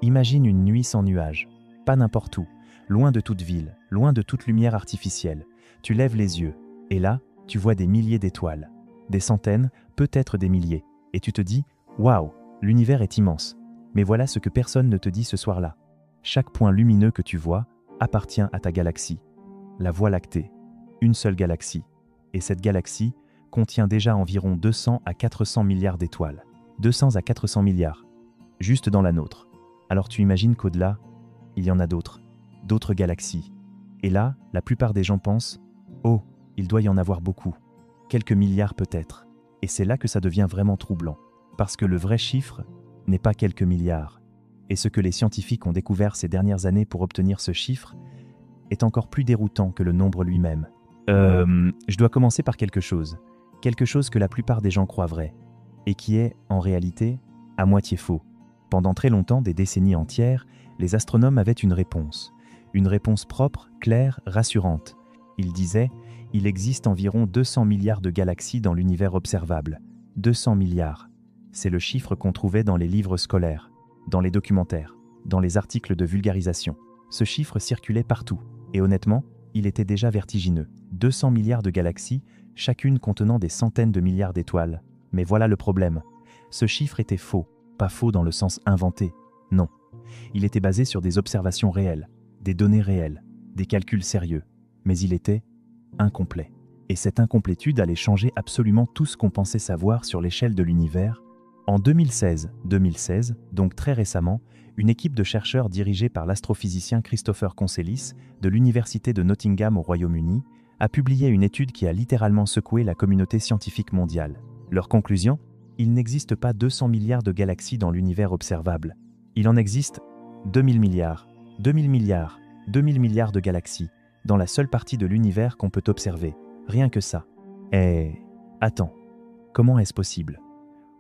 Imagine une nuit sans nuages, pas n'importe où, loin de toute ville, loin de toute lumière artificielle. Tu lèves les yeux, et là, tu vois des milliers d'étoiles. Des centaines, peut-être des milliers. Et tu te dis « Waouh, l'univers est immense ». Mais voilà ce que personne ne te dit ce soir-là. Chaque point lumineux que tu vois appartient à ta galaxie. La Voie lactée, une seule galaxie. Et cette galaxie contient déjà environ 200 à 400 milliards d'étoiles. 200 à 400 milliards, juste dans la nôtre. Alors tu imagines qu'au-delà, il y en a d'autres galaxies. Et là, la plupart des gens pensent « Oh, il doit y en avoir beaucoup. Quelques milliards peut-être. » Et c'est là que ça devient vraiment troublant. Parce que le vrai chiffre n'est pas quelques milliards. Et ce que les scientifiques ont découvert ces dernières années pour obtenir ce chiffre est encore plus déroutant que le nombre lui-même. Je dois commencer par quelque chose. Quelque chose que la plupart des gens croient vrai. Et qui est, en réalité, à moitié faux. Pendant très longtemps, des décennies entières, les astronomes avaient une réponse. Une réponse propre, claire, rassurante. Ils disaient « Il existe environ 200 milliards de galaxies dans l'univers observable. 200 milliards. » C'est le chiffre qu'on trouvait dans les livres scolaires, dans les documentaires, dans les articles de vulgarisation. Ce chiffre circulait partout. Et honnêtement, il était déjà vertigineux. 200 milliards de galaxies, chacune contenant des centaines de milliards d'étoiles. Mais voilà le problème. Ce chiffre était faux. Pas faux dans le sens inventé. Non. Il était basé sur des observations réelles, des données réelles, des calculs sérieux. Mais il était incomplet. Et cette incomplétude allait changer absolument tout ce qu'on pensait savoir sur l'échelle de l'univers. En 2016, donc très récemment, une équipe de chercheurs dirigée par l'astrophysicien Christopher Consellis de l'Université de Nottingham au Royaume-Uni a publié une étude qui a littéralement secoué la communauté scientifique mondiale. Leur conclusion ? Il n'existe pas 200 milliards de galaxies dans l'univers observable. Il en existe 2000 milliards, 2000 milliards, 2000 milliards de galaxies, dans la seule partie de l'univers qu'on peut observer. Rien que ça. Et... attends, comment est-ce possible ?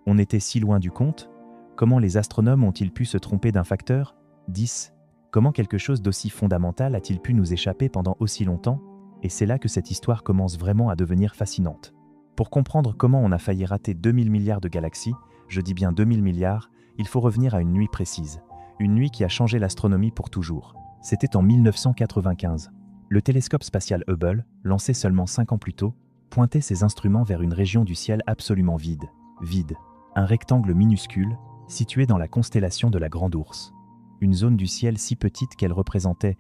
On était si loin du compte ? Comment les astronomes ont-ils pu se tromper d'un facteur ? 10. Comment quelque chose d'aussi fondamental a-t-il pu nous échapper pendant aussi longtemps ? Et c'est là que cette histoire commence vraiment à devenir fascinante. Pour comprendre comment on a failli rater 2000 milliards de galaxies, je dis bien 2000 milliards, il faut revenir à une nuit précise. Une nuit qui a changé l'astronomie pour toujours. C'était en 1995. Le télescope spatial Hubble, lancé seulement 5 ans plus tôt, pointait ses instruments vers une région du ciel absolument vide. Vide. Un rectangle minuscule, situé dans la constellation de la Grande Ourse. Une zone du ciel si petite qu'elle représentait,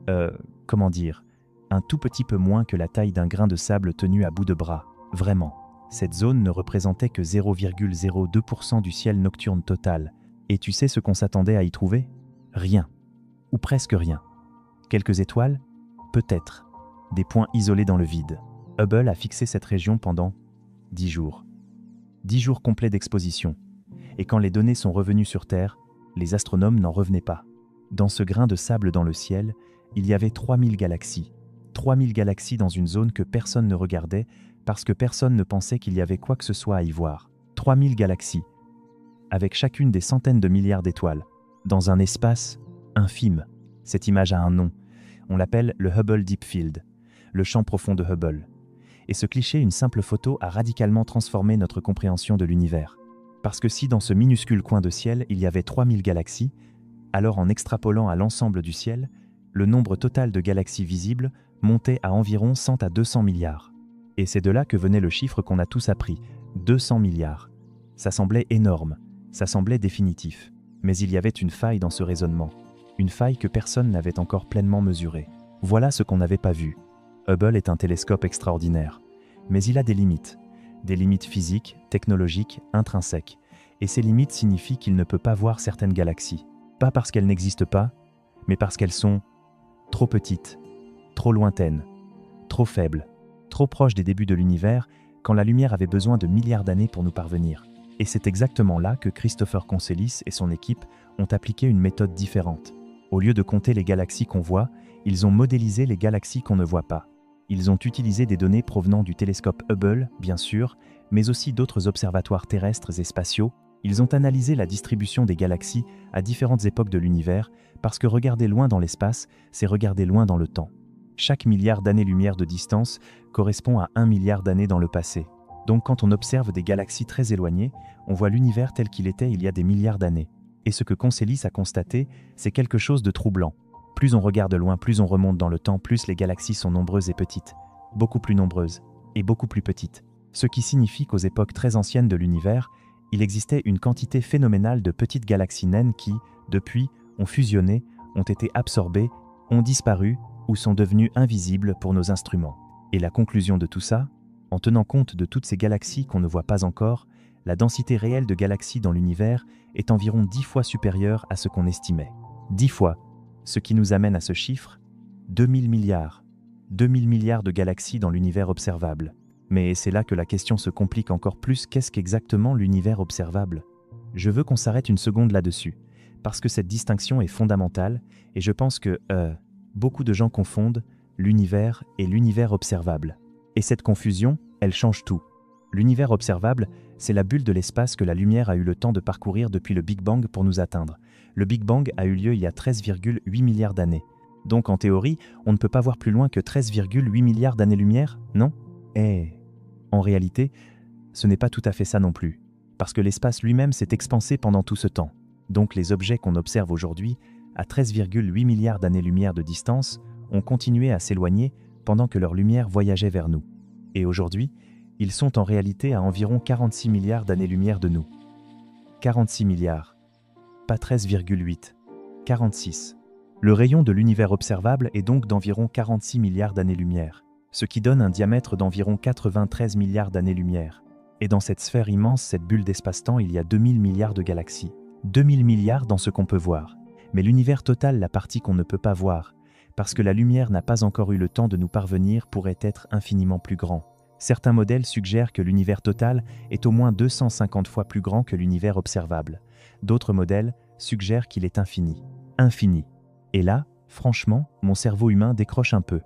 un tout petit peu moins que la taille d'un grain de sable tenu à bout de bras. Vraiment. Cette zone ne représentait que 0,02% du ciel nocturne total. Et tu sais ce qu'on s'attendait à y trouver ? Rien. Ou presque rien. Quelques étoiles ? Peut-être. Des points isolés dans le vide. Hubble a fixé cette région pendant 10 jours. 10 jours complets d'exposition. Et quand les données sont revenues sur Terre, les astronomes n'en revenaient pas. Dans ce grain de sable dans le ciel, il y avait 3000 galaxies. 3000 galaxies dans une zone que personne ne regardait parce que personne ne pensait qu'il y avait quoi que ce soit à y voir. 3000 galaxies, avec chacune des centaines de milliards d'étoiles, dans un espace infime. Cette image a un nom. On l'appelle le Hubble Deep Field, le champ profond de Hubble. Et ce cliché, une simple photo, a radicalement transformé notre compréhension de l'univers. Parce que si dans ce minuscule coin de ciel, il y avait 3000 galaxies, alors en extrapolant à l'ensemble du ciel, le nombre total de galaxies visibles montait à environ 100 à 200 milliards. Et c'est de là que venait le chiffre qu'on a tous appris, 200 milliards. Ça semblait énorme, ça semblait définitif. Mais il y avait une faille dans ce raisonnement, une faille que personne n'avait encore pleinement mesurée. Voilà ce qu'on n'avait pas vu. Hubble est un télescope extraordinaire, mais il a des limites physiques, technologiques, intrinsèques. Et ces limites signifient qu'il ne peut pas voir certaines galaxies. Pas parce qu'elles n'existent pas, mais parce qu'elles sont trop petites, trop lointaines, trop faibles, trop proches des débuts de l'univers, quand la lumière avait besoin de milliards d'années pour nous parvenir. Et c'est exactement là que Christopher Consellis et son équipe ont appliqué une méthode différente. Au lieu de compter les galaxies qu'on voit, ils ont modélisé les galaxies qu'on ne voit pas. Ils ont utilisé des données provenant du télescope Hubble, bien sûr, mais aussi d'autres observatoires terrestres et spatiaux. Ils ont analysé la distribution des galaxies à différentes époques de l'univers, parce que regarder loin dans l'espace, c'est regarder loin dans le temps. Chaque milliard d'années-lumière de distance correspond à 1 milliard d'années dans le passé. Donc quand on observe des galaxies très éloignées, on voit l'univers tel qu'il était il y a des milliards d'années. Et Et ce que Conselius a constaté, c'est quelque chose de troublant. Plus on regarde loin, plus on remonte dans le temps, plus les galaxies sont nombreuses et petites. Beaucoup plus nombreuses et beaucoup plus petites. Ce qui signifie qu'aux époques très anciennes de l'univers, il existait une quantité phénoménale de petites galaxies naines qui, depuis, ont fusionné, ont été absorbées, ont disparu ou sont devenues invisibles pour nos instruments. Et la conclusion de tout ça, en tenant compte de toutes ces galaxies qu'on ne voit pas encore, la densité réelle de galaxies dans l'univers est environ 10 fois supérieure à ce qu'on estimait. 10 fois, ce qui nous amène à ce chiffre, 2000 milliards. 2000 milliards de galaxies dans l'univers observable. Mais c'est là que la question se complique encore plus, qu'est-ce qu'exactement l'univers observable? Je veux qu'on s'arrête une seconde là-dessus, parce que cette distinction est fondamentale, et je pense que, beaucoup de gens confondent l'univers et l'univers observable. Et cette confusion, elle change tout. L'univers observable, c'est la bulle de l'espace que la lumière a eu le temps de parcourir depuis le Big Bang pour nous atteindre. Le Big Bang a eu lieu il y a 13,8 milliards d'années. Donc en théorie, on ne peut pas voir plus loin que 13,8 milliards d'années-lumière, non? En réalité, ce n'est pas tout à fait ça non plus, parce que l'espace lui-même s'est expansé pendant tout ce temps. Donc les objets qu'on observe aujourd'hui, à 13,8 milliards d'années-lumière de distance, ont continué à s'éloigner pendant que leur lumière voyageait vers nous. Et aujourd'hui, ils sont en réalité à environ 46 milliards d'années-lumière de nous. 46 milliards, pas 13,8, 46. Le rayon de l'univers observable est donc d'environ 46 milliards d'années-lumière, ce qui donne un diamètre d'environ 93 milliards d'années-lumière. Et dans cette sphère immense, cette bulle d'espace-temps, il y a 2000 milliards de galaxies. 2000 milliards dans ce qu'on peut voir. Mais l'univers total, la partie qu'on ne peut pas voir, parce que la lumière n'a pas encore eu le temps de nous parvenir, pourrait être infiniment plus grand. Certains modèles suggèrent que l'univers total est au moins 250 fois plus grand que l'univers observable. D'autres modèles suggèrent qu'il est infini. Infini. Et là, franchement, mon cerveau humain décroche un peu.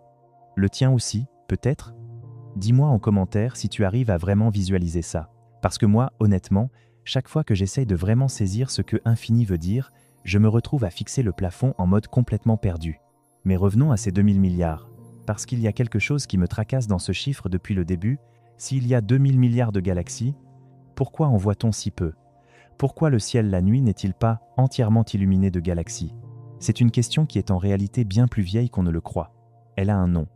Le tien aussi, peut-être? Dis-moi en commentaire si tu arrives à vraiment visualiser ça. Parce que moi, honnêtement, chaque fois que j'essaye de vraiment saisir ce que infini veut dire, je me retrouve à fixer le plafond en mode complètement perdu. Mais revenons à ces 2000 milliards. Parce qu'il y a quelque chose qui me tracasse dans ce chiffre depuis le début. S'il y a 2000 milliards de galaxies, pourquoi en voit-on si peu? Pourquoi le ciel la nuit n'est-il pas entièrement illuminé de galaxies? C'est une question qui est en réalité bien plus vieille qu'on ne le croit. Elle a un nom.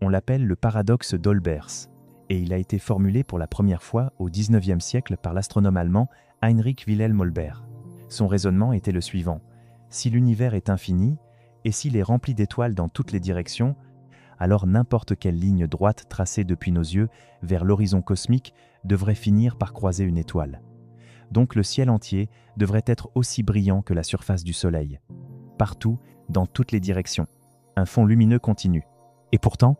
On l'appelle le paradoxe d'Olbers. Et il a été formulé pour la première fois au XIXe siècle par l'astronome allemand Heinrich Wilhelm Olbers. Son raisonnement était le suivant. Si l'univers est infini, et s'il est rempli d'étoiles dans toutes les directions, alors n'importe quelle ligne droite tracée depuis nos yeux vers l'horizon cosmique devrait finir par croiser une étoile. Donc le ciel entier devrait être aussi brillant que la surface du Soleil. Partout, dans toutes les directions. Un fond lumineux continu. Et pourtant,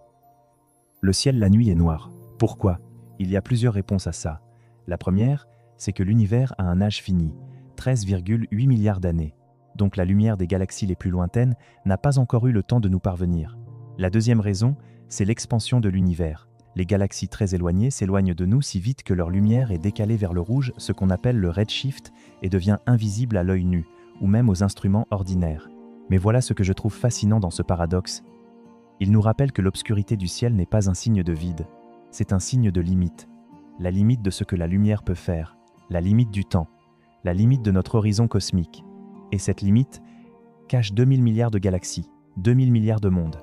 le ciel la nuit est noir. Pourquoi? Il y a plusieurs réponses à ça. La première, c'est que l'univers a un âge fini, 13,8 milliards d'années. Donc la lumière des galaxies les plus lointaines n'a pas encore eu le temps de nous parvenir. La deuxième raison, c'est l'expansion de l'univers. Les galaxies très éloignées s'éloignent de nous si vite que leur lumière est décalée vers le rouge, ce qu'on appelle le redshift, et devient invisible à l'œil nu, ou même aux instruments ordinaires. Mais voilà ce que je trouve fascinant dans ce paradoxe. Il nous rappelle que l'obscurité du ciel n'est pas un signe de vide, c'est un signe de limite. La limite de ce que la lumière peut faire, la limite du temps, la limite de notre horizon cosmique. Et cette limite cache 2000 milliards de galaxies, 2000 milliards de mondes,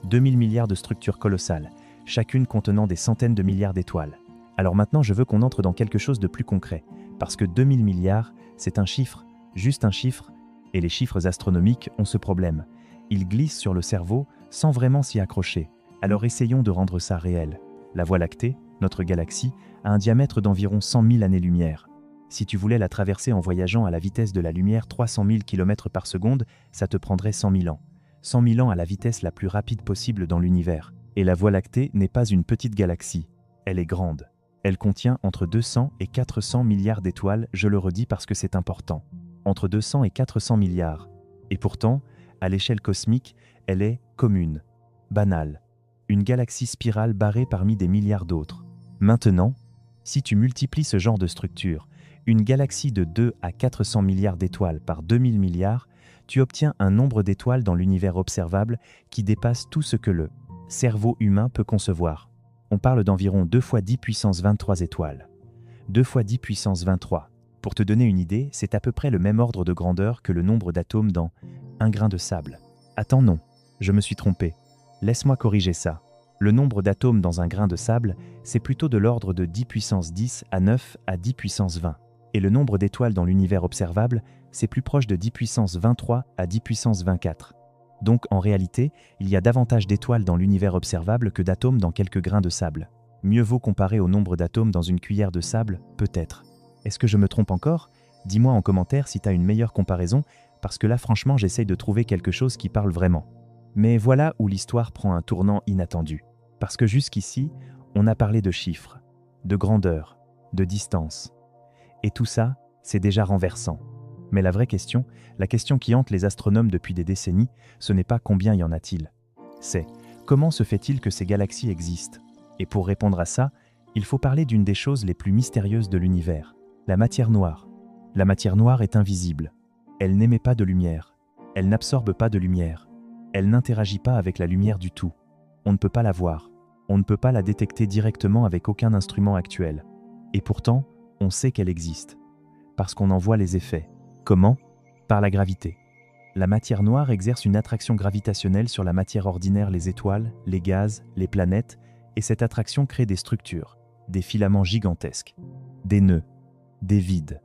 2000 milliards de structures colossales, chacune contenant des centaines de milliards d'étoiles. Alors maintenant, je veux qu'on entre dans quelque chose de plus concret, parce que 2000 milliards, c'est un chiffre, juste un chiffre, et les chiffres astronomiques ont ce problème. Ils glissent sur le cerveau sans vraiment s'y accrocher. Alors essayons de rendre ça réel. La Voie lactée, notre galaxie, a un diamètre d'environ 100 000 années-lumière. Si tu voulais la traverser en voyageant à la vitesse de la lumière 300 000 km par seconde, ça te prendrait 100 000 ans. 100 000 ans à la vitesse la plus rapide possible dans l'univers. Et la Voie lactée n'est pas une petite galaxie. Elle est grande. Elle contient entre 200 et 400 milliards d'étoiles, je le redis parce que c'est important. Entre 200 et 400 milliards. Et pourtant, à l'échelle cosmique, elle est commune, banale. Une galaxie spirale barrée parmi des milliards d'autres. Maintenant, si tu multiplies ce genre de structure, une galaxie de 2 à 400 milliards d'étoiles par 2000 milliards, tu obtiens un nombre d'étoiles dans l'univers observable qui dépasse tout ce que le cerveau humain peut concevoir. On parle d'environ 2 fois 10 puissance 23 étoiles. 2 fois 10 puissance 23. Pour te donner une idée, c'est à peu près le même ordre de grandeur que le nombre d'atomes dans un grain de sable. Attends, non, je me suis trompé. Laisse-moi corriger ça. Le nombre d'atomes dans un grain de sable, c'est plutôt de l'ordre de 10 puissance 10 à 9 à 10 puissance 20. Et le nombre d'étoiles dans l'univers observable, c'est plus proche de 10 puissance 23 à 10 puissance 24. Donc en réalité, il y a davantage d'étoiles dans l'univers observable que d'atomes dans quelques grains de sable. Mieux vaut comparer au nombre d'atomes dans une cuillère de sable, peut-être. Est-ce que je me trompe encore? Dis-moi en commentaire si tu as une meilleure comparaison, parce que là franchement j'essaye de trouver quelque chose qui parle vraiment. Mais voilà où l'histoire prend un tournant inattendu. Parce que jusqu'ici, on a parlé de chiffres, de grandeur, de distance. Et tout ça, c'est déjà renversant. Mais la vraie question, la question qui hante les astronomes depuis des décennies, ce n'est pas combien y en a-t-il. C'est comment se fait-il que ces galaxies existent? Et pour répondre à ça, il faut parler d'une des choses les plus mystérieuses de l'univers, la matière noire. La matière noire est invisible. Elle n'émet pas de lumière. Elle n'absorbe pas de lumière. Elle n'interagit pas avec la lumière du tout. On ne peut pas la voir. On ne peut pas la détecter directement avec aucun instrument actuel. Et pourtant, on sait qu'elle existe. Parce qu'on en voit les effets. Comment? Par la gravité. La matière noire exerce une attraction gravitationnelle sur la matière ordinaire, les étoiles, les gaz, les planètes, et cette attraction crée des structures, des filaments gigantesques, des nœuds, des vides.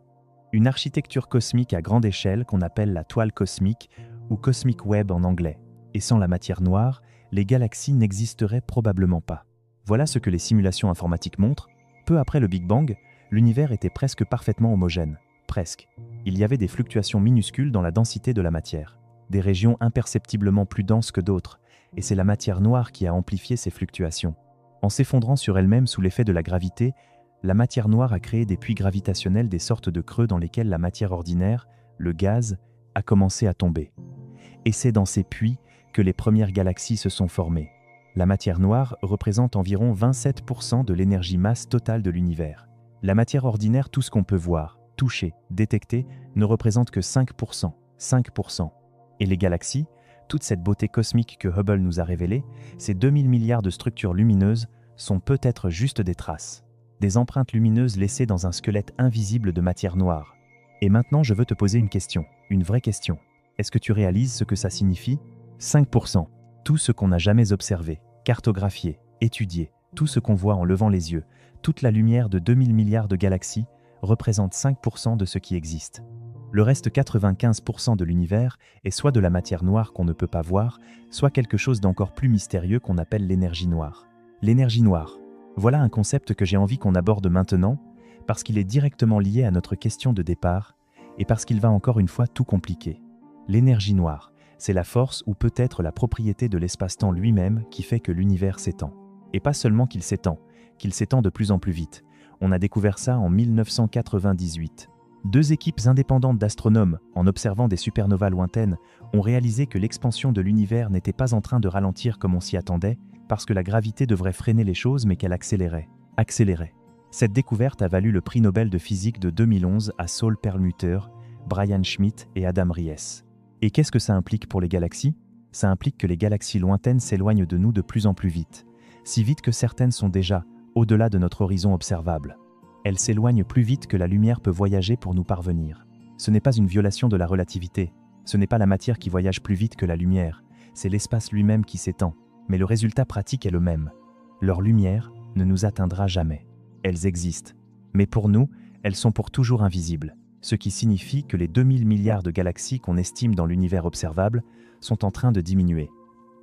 Une architecture cosmique à grande échelle qu'on appelle la toile cosmique ou cosmic web en anglais. Et sans la matière noire, les galaxies n'existeraient probablement pas. Voilà ce que les simulations informatiques montrent. Peu après le Big Bang, l'univers était presque parfaitement homogène. Presque. Il y avait des fluctuations minuscules dans la densité de la matière. Des régions imperceptiblement plus denses que d'autres. Et c'est la matière noire qui a amplifié ces fluctuations. En s'effondrant sur elle-même sous l'effet de la gravité, la matière noire a créé des puits gravitationnels, des sortes de creux dans lesquels la matière ordinaire, le gaz, a commencé à tomber. Et c'est dans ces puits que les premières galaxies se sont formées. La matière noire représente environ 27% de l'énergie-masse totale de l'univers. La matière ordinaire, tout ce qu'on peut voir, toucher, détecter, ne représente que 5%. 5%. Et les galaxies, toute cette beauté cosmique que Hubble nous a révélée, ces 2000 milliards de structures lumineuses, sont peut-être juste des traces. Des empreintes lumineuses laissées dans un squelette invisible de matière noire. Et maintenant, je veux te poser une question, une vraie question. Est-ce que tu réalises ce que ça signifie? 5%. Tout ce qu'on n'a jamais observé, cartographié, étudié, tout ce qu'on voit en levant les yeux, toute la lumière de 2000 milliards de galaxies représente 5% de ce qui existe. Le reste 95% de l'univers est soit de la matière noire qu'on ne peut pas voir, soit quelque chose d'encore plus mystérieux qu'on appelle l'énergie noire. L'énergie noire. Voilà un concept que j'ai envie qu'on aborde maintenant, parce qu'il est directement lié à notre question de départ, et parce qu'il va encore une fois tout compliquer. L'énergie noire, c'est la force ou peut-être la propriété de l'espace-temps lui-même qui fait que l'univers s'étend. Et pas seulement qu'il s'étend de plus en plus vite. On a découvert ça en 1998. Deux équipes indépendantes d'astronomes, en observant des supernovas lointaines, ont réalisé que l'expansion de l'univers n'était pas en train de ralentir comme on s'y attendait, parce que la gravité devrait freiner les choses mais qu'elle accélérait. Cette découverte a valu le prix Nobel de physique de 2011 à Saul Perlmutter, Brian Schmidt et Adam Ries. Et qu'est-ce que ça implique pour les galaxies? Ça implique que les galaxies lointaines s'éloignent de nous de plus en plus vite. Si vite que certaines sont déjà au-delà de notre horizon observable. Elles s'éloignent plus vite que la lumière peut voyager pour nous parvenir. Ce n'est pas une violation de la relativité. Ce n'est pas la matière qui voyage plus vite que la lumière. C'est l'espace lui-même qui s'étend. Mais le résultat pratique est le même. Leur lumière ne nous atteindra jamais. Elles existent. Mais pour nous, elles sont pour toujours invisibles. Ce qui signifie que les 2000 milliards de galaxies qu'on estime dans l'univers observable sont en train de diminuer.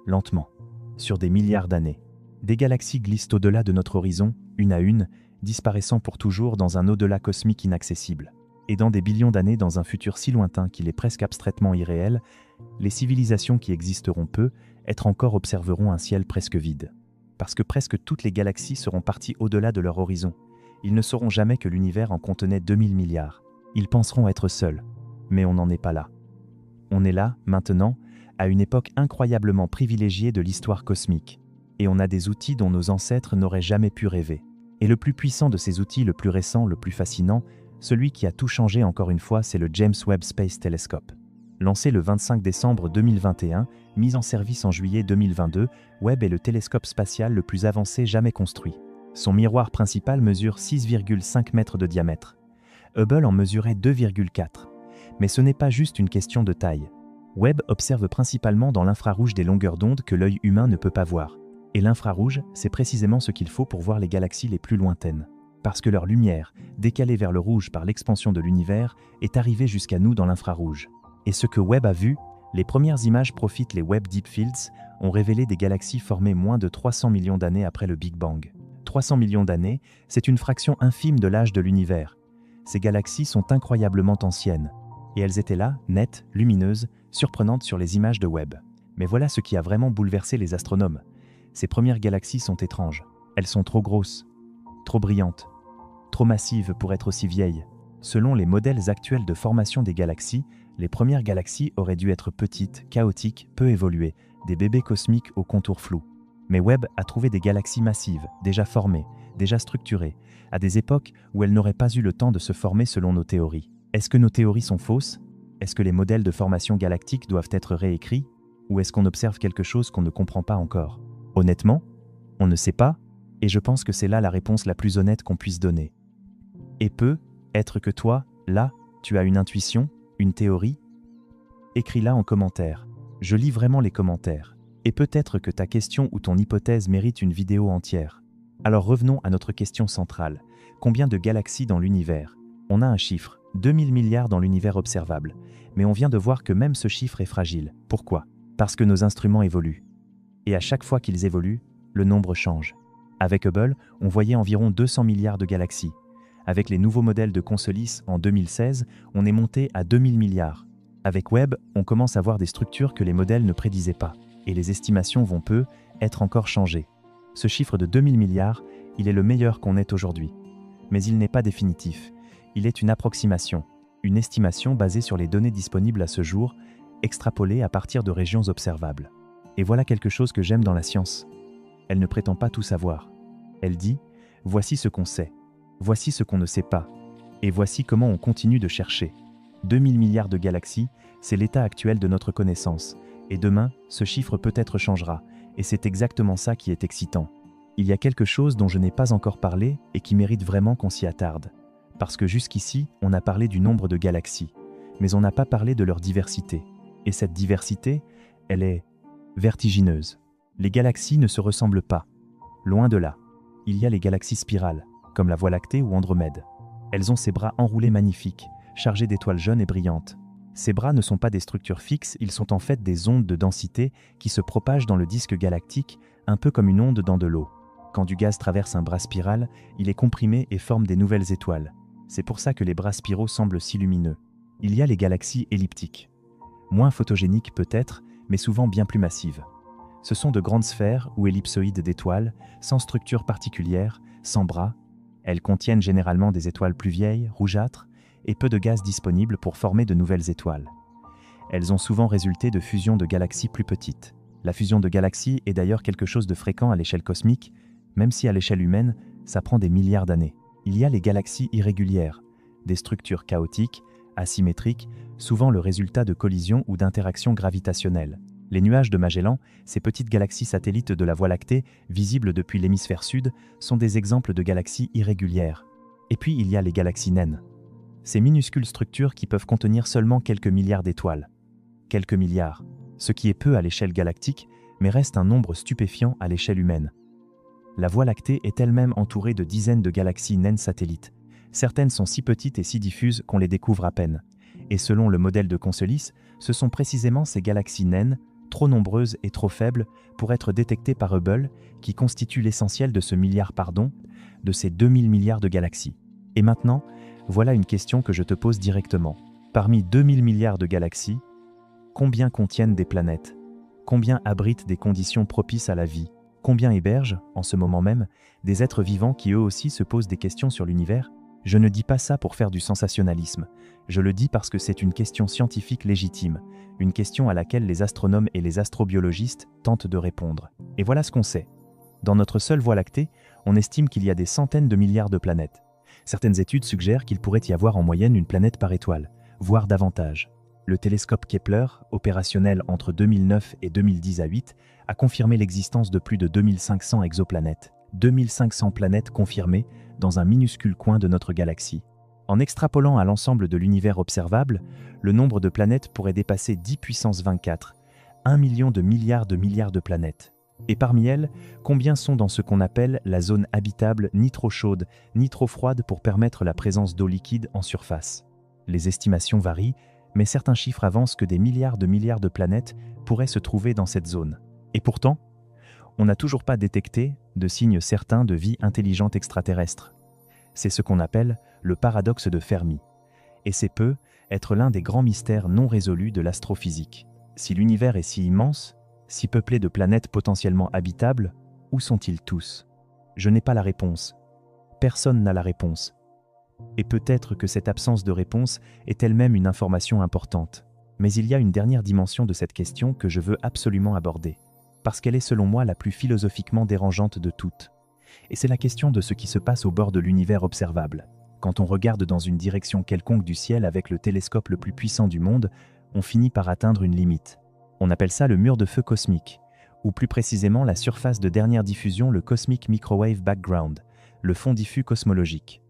Lentement. Sur des milliards d'années. Des galaxies glissent au-delà de notre horizon, une à une, disparaissant pour toujours dans un au-delà cosmique inaccessible. Et dans des billions d'années, dans un futur si lointain qu'il est presque abstraitement irréel, les civilisations qui existeront peu, être encore observeront un ciel presque vide. Parce que presque toutes les galaxies seront parties au-delà de leur horizon. Ils ne sauront jamais que l'univers en contenait 2000 milliards. Ils penseront être seuls. Mais on n'en est pas là. On est là, maintenant, à une époque incroyablement privilégiée de l'histoire cosmique. Et on a des outils dont nos ancêtres n'auraient jamais pu rêver. Et le plus puissant de ces outils, le plus récent, le plus fascinant, celui qui a tout changé encore une fois, c'est le James Webb Space Telescope. Lancé le 25 décembre 2021, mis en service en juillet 2022, Webb est le télescope spatial le plus avancé jamais construit. Son miroir principal mesure 6,5 mètres de diamètre. Hubble en mesurait 2,4. Mais ce n'est pas juste une question de taille. Webb observe principalement dans l'infrarouge des longueurs d'onde que l'œil humain ne peut pas voir. Et l'infrarouge, c'est précisément ce qu'il faut pour voir les galaxies les plus lointaines. Parce que leur lumière, décalée vers le rouge par l'expansion de l'univers, est arrivée jusqu'à nous dans l'infrarouge. Et ce que Webb a vu, les premières images profitent les Webb Deep Fields, ont révélé des galaxies formées moins de 300 millions d'années après le Big Bang. 300 millions d'années, c'est une fraction infime de l'âge de l'univers. Ces galaxies sont incroyablement anciennes. Et elles étaient là, nettes, lumineuses, surprenantes sur les images de Webb. Mais voilà ce qui a vraiment bouleversé les astronomes. Ces premières galaxies sont étranges. Elles sont trop grosses, trop brillantes, trop massives pour être aussi vieilles. Selon les modèles actuels de formation des galaxies, les premières galaxies auraient dû être petites, chaotiques, peu évoluées, des bébés cosmiques aux contours flous. Mais Webb a trouvé des galaxies massives, déjà formées, déjà structurées, à des époques où elles n'auraient pas eu le temps de se former selon nos théories. Est-ce que nos théories sont fausses? Est-ce que les modèles de formation galactique doivent être réécrits? Ou est-ce qu'on observe quelque chose qu'on ne comprend pas encore? Honnêtement, on ne sait pas, et je pense que c'est là la réponse la plus honnête qu'on puisse donner. Et peut être que toi, là, tu as une intuition, une théorie? Écris-la en commentaire. Je lis vraiment les commentaires. Et peut-être que ta question ou ton hypothèse mérite une vidéo entière. Alors revenons à notre question centrale. Combien de galaxies dans l'univers? On a un chiffre, 2000 milliards dans l'univers observable. Mais on vient de voir que même ce chiffre est fragile. Pourquoi? Parce que nos instruments évoluent. Et à chaque fois qu'ils évoluent, le nombre change. Avec Hubble, on voyait environ 200 milliards de galaxies. Avec les nouveaux modèles de Consolis en 2016, on est monté à 2000 milliards. Avec Webb, on commence à voir des structures que les modèles ne prédisaient pas. Et les estimations vont peu être encore changées. Ce chiffre de 2000 milliards, il est le meilleur qu'on ait aujourd'hui. Mais il n'est pas définitif. Il est une approximation, une estimation basée sur les données disponibles à ce jour, extrapolée à partir de régions observables. Et voilà quelque chose que j'aime dans la science. Elle ne prétend pas tout savoir. Elle dit « Voici ce qu'on sait, voici ce qu'on ne sait pas, et voici comment on continue de chercher. » 2000 milliards de galaxies, c'est l'état actuel de notre connaissance. Et demain, ce chiffre peut-être changera, et c'est exactement ça qui est excitant. Il y a quelque chose dont je n'ai pas encore parlé et qui mérite vraiment qu'on s'y attarde. Parce que jusqu'ici, on a parlé du nombre de galaxies, mais on n'a pas parlé de leur diversité. Et cette diversité, elle est vertigineuse. Les galaxies ne se ressemblent pas. Loin de là. Il y a les galaxies spirales, comme la Voie lactée ou Andromède. Elles ont ces bras enroulés magnifiques, chargés d'étoiles jeunes et brillantes. Ces bras ne sont pas des structures fixes, ils sont en fait des ondes de densité qui se propagent dans le disque galactique, un peu comme une onde dans de l'eau. Quand du gaz traverse un bras spiral, il est comprimé et forme des nouvelles étoiles. C'est pour ça que les bras spiraux semblent si lumineux. Il y a les galaxies elliptiques. Moins photogéniques peut-être, mais souvent bien plus massives. Ce sont de grandes sphères ou ellipsoïdes d'étoiles, sans structure particulière, sans bras. Elles contiennent généralement des étoiles plus vieilles, rougeâtres, et peu de gaz disponible pour former de nouvelles étoiles. Elles ont souvent résulté de fusions de galaxies plus petites. La fusion de galaxies est d'ailleurs quelque chose de fréquent à l'échelle cosmique, même si à l'échelle humaine, ça prend des milliards d'années. Il y a les galaxies irrégulières, des structures chaotiques, asymétriques, souvent le résultat de collisions ou d'interactions gravitationnelles. Les nuages de Magellan, ces petites galaxies satellites de la Voie lactée, visibles depuis l'hémisphère sud, sont des exemples de galaxies irrégulières. Et puis il y a les galaxies naines. Ces minuscules structures qui peuvent contenir seulement quelques milliards d'étoiles. Quelques milliards, ce qui est peu à l'échelle galactique, mais reste un nombre stupéfiant à l'échelle humaine. La Voie lactée est elle-même entourée de dizaines de galaxies naines satellites. Certaines sont si petites et si diffuses qu'on les découvre à peine. Et selon le modèle de Consolis, ce sont précisément ces galaxies naines, trop nombreuses et trop faibles pour être détectées par Hubble, qui constituent l'essentiel de ce milliard, de ces 2000 milliards de galaxies. Et maintenant, voilà une question que je te pose directement. Parmi 2000 milliards de galaxies, combien contiennent des planètes? Combien abritent des conditions propices à la vie? Combien hébergent, en ce moment même, des êtres vivants qui eux aussi se posent des questions sur l'univers? Je ne dis pas ça pour faire du sensationnalisme. Je le dis parce que c'est une question scientifique légitime, une question à laquelle les astronomes et les astrobiologistes tentent de répondre. Et voilà ce qu'on sait. Dans notre seule Voie lactée, on estime qu'il y a des centaines de milliards de planètes. Certaines études suggèrent qu'il pourrait y avoir en moyenne une planète par étoile, voire davantage. Le télescope Kepler, opérationnel entre 2009 et 2010 à 8, a confirmé l'existence de plus de 2500 exoplanètes. 2500 planètes confirmées dans un minuscule coin de notre galaxie. En extrapolant à l'ensemble de l'univers observable, le nombre de planètes pourrait dépasser 10 puissance 24, 1 million de milliards de planètes. Et parmi elles, combien sont dans ce qu'on appelle la zone habitable ni trop chaude, ni trop froide pour permettre la présence d'eau liquide en surface? Les estimations varient, mais certains chiffres avancent que des milliards de planètes pourraient se trouver dans cette zone. Et pourtant, on n'a toujours pas détecté de signes certains de vie intelligente extraterrestre. C'est ce qu'on appelle le paradoxe de Fermi. Et c'est peut être l'un des grands mystères non résolus de l'astrophysique. Si l'univers est si immense, si peuplé de planètes potentiellement habitables, où sont-ils tous? Je n'ai pas la réponse. Personne n'a la réponse. Et peut-être que cette absence de réponse est elle-même une information importante. Mais il y a une dernière dimension de cette question que je veux absolument aborder, parce qu'elle est selon moi la plus philosophiquement dérangeante de toutes. Et c'est la question de ce qui se passe au bord de l'univers observable. Quand on regarde dans une direction quelconque du ciel avec le télescope le plus puissant du monde, on finit par atteindre une limite. On appelle ça le mur de feu cosmique, ou plus précisément la surface de dernière diffusion, le Cosmic Microwave Background, le fond diffus cosmologique.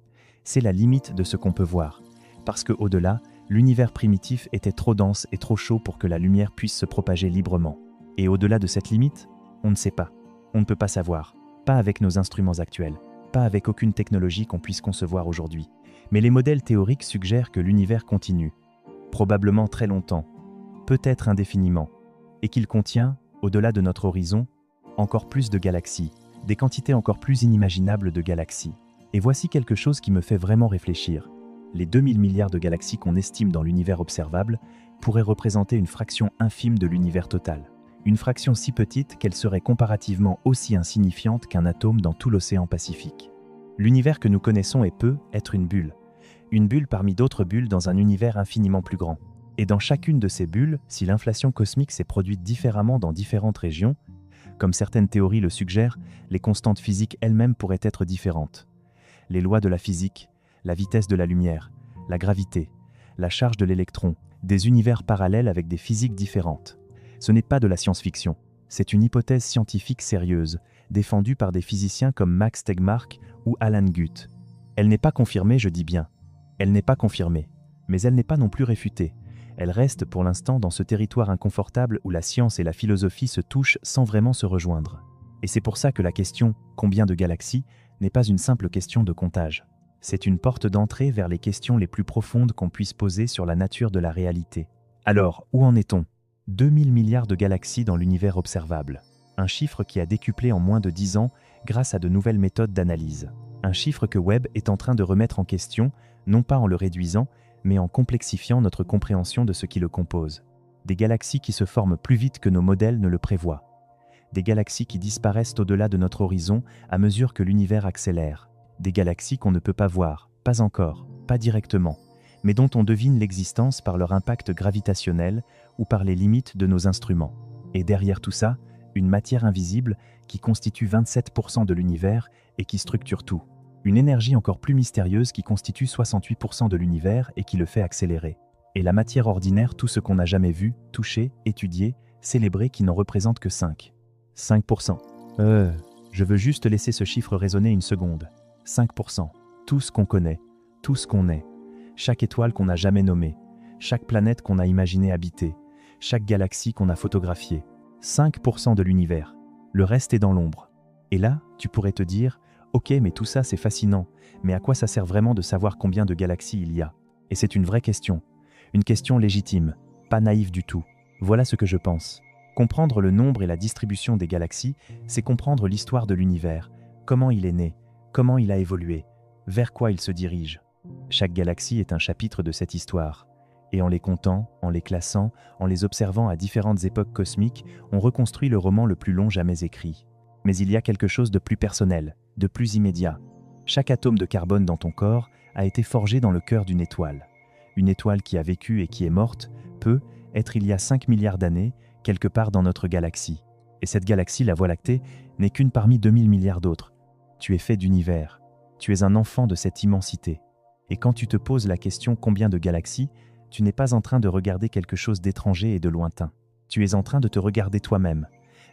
C'est la limite de ce qu'on peut voir, parce qu'au-delà, l'univers primitif était trop dense et trop chaud pour que la lumière puisse se propager librement. Et au-delà de cette limite, on ne sait pas. On ne peut pas savoir, pas avec nos instruments actuels, pas avec aucune technologie qu'on puisse concevoir aujourd'hui. Mais les modèles théoriques suggèrent que l'univers continue, probablement très longtemps, peut-être indéfiniment, et qu'il contient, au-delà de notre horizon, encore plus de galaxies, des quantités encore plus inimaginables de galaxies. Et voici quelque chose qui me fait vraiment réfléchir. Les 2000 milliards de galaxies qu'on estime dans l'univers observable pourraient représenter une fraction infime de l'univers total. Une fraction si petite qu'elle serait comparativement aussi insignifiante qu'un atome dans tout l'océan Pacifique. L'univers que nous connaissons peut être une bulle parmi d'autres bulles dans un univers infiniment plus grand. Et dans chacune de ces bulles, si l'inflation cosmique s'est produite différemment dans différentes régions, comme certaines théories le suggèrent, les constantes physiques elles-mêmes pourraient être différentes. Les lois de la physique, la vitesse de la lumière, la gravité, la charge de l'électron, des univers parallèles avec des physiques différentes. Ce n'est pas de la science-fiction, c'est une hypothèse scientifique sérieuse, défendue par des physiciens comme Max Tegmark ou Alan Guth. Elle n'est pas confirmée, je dis bien. Elle n'est pas confirmée, mais elle n'est pas non plus réfutée. Elle reste pour l'instant dans ce territoire inconfortable où la science et la philosophie se touchent sans vraiment se rejoindre. Et c'est pour ça que la question « combien de galaxies ?» n'est pas une simple question de comptage. C'est une porte d'entrée vers les questions les plus profondes qu'on puisse poser sur la nature de la réalité. Alors, où en est-on? 2000 milliards de galaxies dans l'univers observable. Un chiffre qui a décuplé en moins de 10 ans grâce à de nouvelles méthodes d'analyse. Un chiffre que Webb est en train de remettre en question, non pas en le réduisant, mais en complexifiant notre compréhension de ce qui le compose. Des galaxies qui se forment plus vite que nos modèles ne le prévoient. Des galaxies qui disparaissent au-delà de notre horizon à mesure que l'univers accélère. Des galaxies qu'on ne peut pas voir, pas encore, pas directement, mais dont on devine l'existence par leur impact gravitationnel ou par les limites de nos instruments. Et derrière tout ça, une matière invisible qui constitue 27% de l'univers et qui structure tout. Une énergie encore plus mystérieuse qui constitue 68% de l'univers et qui le fait accélérer. Et la matière ordinaire, tout ce qu'on n'a jamais vu, touché, étudié, célébré qui n'en représente que 5%. Je veux juste laisser ce chiffre résonner une seconde. 5%. Tout ce qu'on connaît, tout ce qu'on est. Chaque étoile qu'on n'a jamais nommée, chaque planète qu'on a imaginé habiter, chaque galaxie qu'on a photographiée. 5% de l'univers. Le reste est dans l'ombre. Et là, tu pourrais te dire, ok, mais tout ça c'est fascinant, mais à quoi ça sert vraiment de savoir combien de galaxies il y a? Et c'est une vraie question. Une question légitime, pas naïve du tout. Voilà ce que je pense. Comprendre le nombre et la distribution des galaxies, c'est comprendre l'histoire de l'univers, comment il est né, comment il a évolué, vers quoi il se dirige. Chaque galaxie est un chapitre de cette histoire. Et en les comptant, en les classant, en les observant à différentes époques cosmiques, on reconstruit le roman le plus long jamais écrit. Mais il y a quelque chose de plus personnel, de plus immédiat. Chaque atome de carbone dans ton corps a été forgé dans le cœur d'une étoile. Une étoile qui a vécu et qui est morte peut être il y a 5 milliards d'années, quelque part dans notre galaxie. Et cette galaxie, la Voie lactée, n'est qu'une parmi 2000 milliards d'autres. Tu es fait d'univers. Tu es un enfant de cette immensité. Et quand tu te poses la question combien de galaxies, tu n'es pas en train de regarder quelque chose d'étranger et de lointain. Tu es en train de te regarder toi-même.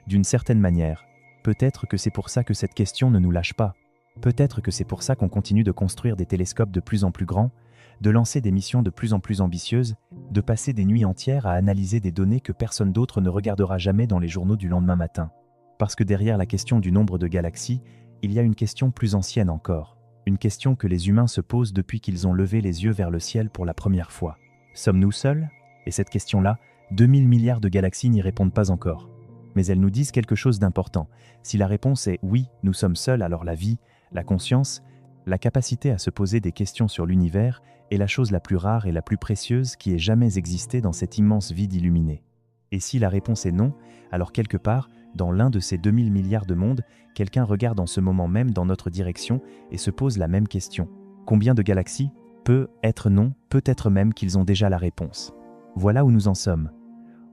D'une certaine manière, peut-être que c'est pour ça que cette question ne nous lâche pas. Peut-être que c'est pour ça qu'on continue de construire des télescopes de plus en plus grands, de lancer des missions de plus en plus ambitieuses, de passer des nuits entières à analyser des données que personne d'autre ne regardera jamais dans les journaux du lendemain matin. Parce que derrière la question du nombre de galaxies, il y a une question plus ancienne encore. Une question que les humains se posent depuis qu'ils ont levé les yeux vers le ciel pour la première fois. Sommes-nous seuls? Et cette question-là, 2000 milliards de galaxies n'y répondent pas encore. Mais elles nous disent quelque chose d'important. Si la réponse est oui, nous sommes seuls, alors la vie, la conscience, la capacité à se poser des questions sur l'univers est la chose la plus rare et la plus précieuse qui ait jamais existé dans cet immense vide illuminé. Et si la réponse est non, alors quelque part, dans l'un de ces 2000 milliards de mondes, quelqu'un regarde en ce moment même dans notre direction et se pose la même question. Combien de galaxies? Peut-être non, peut-être même qu'ils ont déjà la réponse. Voilà où nous en sommes.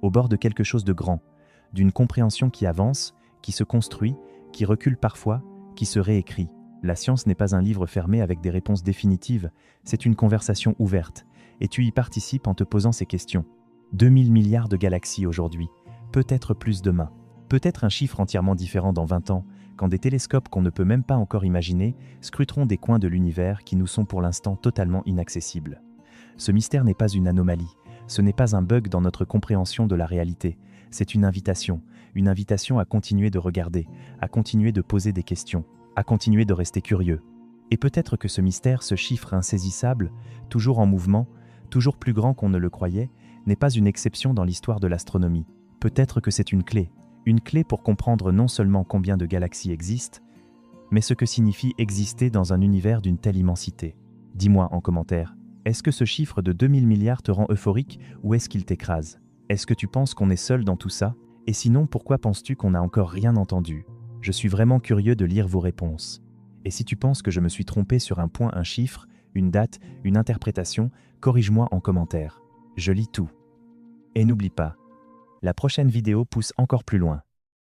Au bord de quelque chose de grand, d'une compréhension qui avance, qui se construit, qui recule parfois, qui se réécrit. La science n'est pas un livre fermé avec des réponses définitives, c'est une conversation ouverte, et tu y participes en te posant ces questions. 2000 milliards de galaxies aujourd'hui, peut-être plus demain. Peut-être un chiffre entièrement différent dans 20 ans, quand des télescopes qu'on ne peut même pas encore imaginer scruteront des coins de l'univers qui nous sont pour l'instant totalement inaccessibles. Ce mystère n'est pas une anomalie, ce n'est pas un bug dans notre compréhension de la réalité, c'est une invitation à continuer de regarder, à continuer de poser des questions, à continuer de rester curieux. Et peut-être que ce mystère, ce chiffre insaisissable, toujours en mouvement, toujours plus grand qu'on ne le croyait, n'est pas une exception dans l'histoire de l'astronomie. Peut-être que c'est une clé pour comprendre non seulement combien de galaxies existent, mais ce que signifie exister dans un univers d'une telle immensité. Dis-moi en commentaire, est-ce que ce chiffre de 2000 milliards te rend euphorique ou est-ce qu'il t'écrase? Est-ce que tu penses qu'on est seul dans tout ça? Et sinon, pourquoi penses-tu qu'on n'a encore rien entendu? Je suis vraiment curieux de lire vos réponses. Et si tu penses que je me suis trompé sur un point, un chiffre, une date, une interprétation, corrige-moi en commentaire. Je lis tout. Et n'oublie pas, la prochaine vidéo pousse encore plus loin.